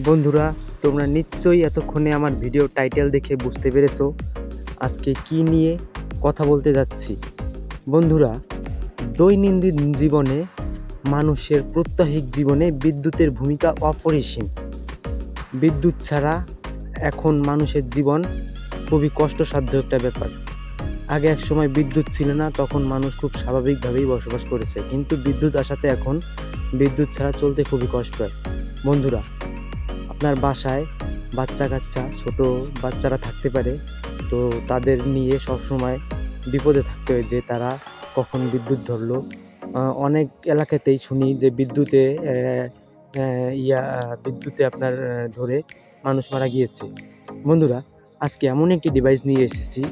বন্ধুরা, তোমরা নিশ্চয়ই এতক্ষণে আমার ভিডিও টাইটেল দেখে বুঝতে পেরেছো আজকে কি নিয়ে কথা বলতে যাচ্ছি। বন্ধুরা, দৈনন্দিন জীবনে মানুষের প্রাত্যহিক জীবনে বিদ্যুতের ভূমিকা অপরিসীম। বিদ্যুৎ ছাড়া এখন মানুষের জীবন খুবই কষ্টসাধ্য একটা ব্যাপার। আগে এক সময় বিদ্যুৎ ছিল না, তখন মানুষ খুব স্বাভাবিকভাবেই বসবাস করেছে, কিন্তু বিদ্যুৎ আসাতে এখন বিদ্যুৎ ছাড়া চলতে খুবই কষ্ট হয়। বন্ধুরা, আপনার বাসায় বাচ্চা কাচ্চা ছোট বাচ্চারা থাকতে পারে, তো তাদের নিয়ে সব সময় বিপদে থাকতে হয় যে তারা কখন বিদ্যুৎ ধরলো। অনেক এলাকাতেই শুনি যে বিদ্যুতে আপনার ধরে মানুষ মারা গিয়েছে। বন্ধুরা, আজকে এমন একটি ডিভাইস নিয়ে এসেছি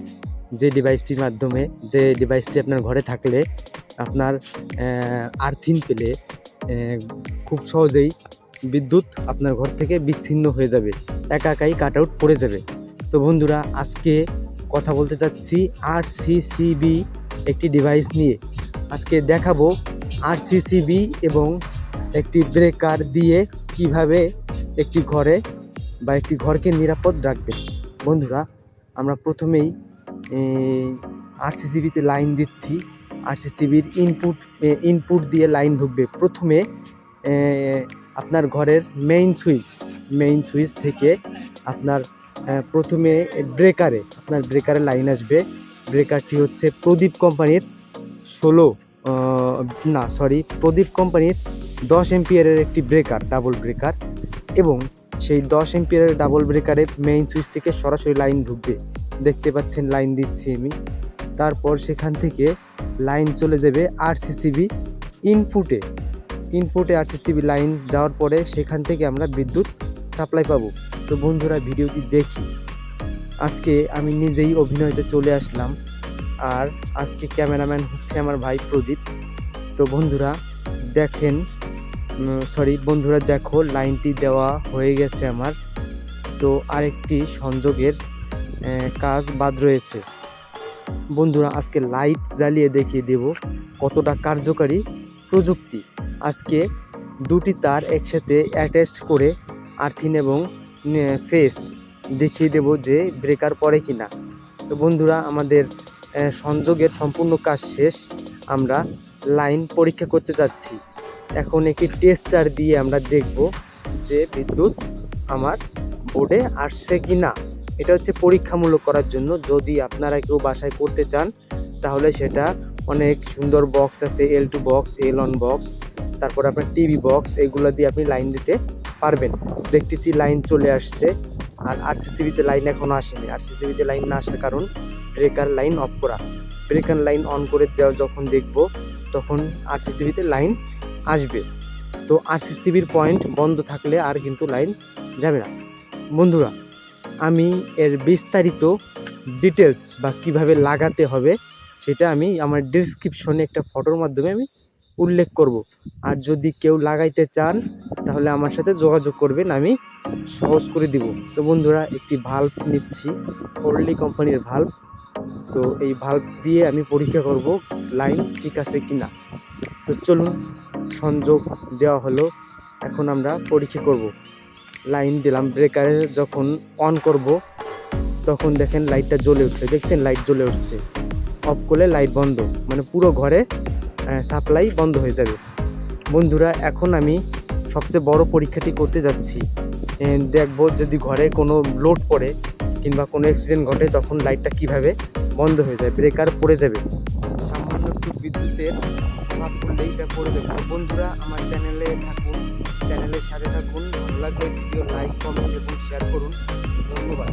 যে ডিভাইসটি আপনার ঘরে থাকলে আপনার আর্থিং পেলে খুব সহজেই বিদ্যুৎ আপনার ঘর থেকে বিচ্ছিন্ন হয়ে যাবে, একাই কাট আউট পড়ে যাবে। তো বন্ধুরা, আজকে কথা বলতে চাচ্ছি আরসিসিবি একটি ডিভাইস নিয়ে। আজকে দেখাবো আরসিসিবি এবং একটি ব্রেকার দিয়ে কিভাবে একটি ঘরকে নিরাপদ রাখবে। বন্ধুরা, আমরা প্রথমেই আরসিসিবিতে লাইন দিচ্ছি। আরসিসিবির ইনপুট দিয়ে লাইন ঢুকবে। প্রথমে আপনার ঘরের মেইন সুইচ থেকে আপনার প্রথমে ব্রেকারে লাইন আসবে। ব্রেকারটি হচ্ছে প্রদীপ কোম্পানির 10 এম্পিয়ারের একটি ব্রেকার, ডাবল ব্রেকার, এবং সেই 10 এম্পিয়ারের ডাবল ব্রেকারে মেইন সুইচ থেকে সরাসরি লাইন ঢুকবে। দেখতে পাচ্ছেন লাইন দিচ্ছি আমি। তারপর সেখান থেকে লাইন চলে যাবে আরসিসিবি ইনপুটে আরসিসিবি লাইন যাওয়ার পরে সেখান থেকে আমরা বিদ্যুৎ সাপ্লাই পাবো। তো বন্ধুরা, ভিডিওটি দেখি। আজকে আমি নিজেই অভিনয়তে চলে আসলাম, আর আজকে ক্যামেরাম্যান হচ্ছে আমার ভাই প্রদীপ। তো বন্ধুরা দেখো লাইনটি দেওয়া হয়ে গেছে আমার। তো আরেকটি সংযোগের কাজ বাদ রয়েছে। বন্ধুরা, আজকে লাইট জ্বালিয়ে দেখিয়ে দেব কতটা কার্যকারী প্রযুক্তি। আজকে দুটি তার একসাথে অ্যাটাচড করে আর্থিং এবং ফেস দেখিয়ে দেব যে ব্রেকার পড়ে কিনা। তো বন্ধুরা, আমাদের সংযোগের সম্পূর্ণ কাজ শেষ। আমরা লাইন পরীক্ষা করতে যাচ্ছি। এখন একটি টেস্টার দিয়ে আমরা দেখব যে বিদ্যুৎ আমার বোর্ডে আসছে কি না। এটা হচ্ছে পরীক্ষামূলক করার জন্য। যদি আপনারা কেউ বাসায় করতে চান তাহলে সেটা অনেক সুন্দর বক্স আছে, L2 বক্স, L1 বক্স, তারপর আপনার টিভি বক্স, এগুলো দিয়ে আপনি লাইন দিতে পারবেন। দেখতেছি লাইন চলে আসছে, আর আরসিসিবিতে লাইন এখনও আসেনি। আরসিসিবিতে লাইন না আসার কারণ ব্রেকার লাইন অফ করা। ব্রেকার লাইন অন করে দেওয়া যখন দেখব তখন আরসিসিবিতে লাইন আসবে। তো আরসিসিবির পয়েন্ট বন্ধ থাকলে আর কিন্তু লাইন যাবে না। বন্ধুরা, আমি এর বিস্তারিত ডিটেলস বা কিভাবে লাগাতে হবে সেটা আমি আমার ডেসক্রিপশনে একটা ফটোর মাধ্যমে আমি উল্লেখ করব। আর যদি কেউ লাগাইতে চান তাহলে আমার সাথে যোগাযোগ করবেন, আমি সহজ করে দিব। তো বন্ধুরা, একটি ভাল্ব নিচ্ছি, ওরলি কোম্পানির ভাল্ব। তো এই ভাল্ব দিয়ে আমি পরীক্ষা করব লাইন ঠিক আছে কিনা। তো চলুন, সংযোগ দেওয়া হলো, এখন আমরা পরীক্ষা করব। লাইন দিলাম, ব্রেকারে যখন অন করব তখন দেখেন লাইটটা জ্বলে উঠবে। দেখছেন লাইট জ্বলে উঠছে। অফ করলে লাইট বন্ধ, মানে পুরো ঘরে সাপ্লাই বন্ধ হয়ে যাবে। বন্ধুরা, এখন আমি সবচেয়ে বড় পরীক্ষাটি করতে যাচ্ছি। দেখব যদি ঘরে কোনো লোড পড়ে কিংবা কোনো অ্যাক্সিডেন্ট ঘটে তখন লাইটটা কিভাবে বন্ধ হয়ে যায়, ব্রেকার পড়ে যাবে। সামান্য একটু বিদ্যুতের প্রভাব পড়লে এটা পড়ে যাবে। বন্ধুরা, আমার চ্যানেলের সাথে থাকুন। ভালো লাগলে ভিডিও লাইক, কমেন্ট এবং শেয়ার করুন। ধন্যবাদ।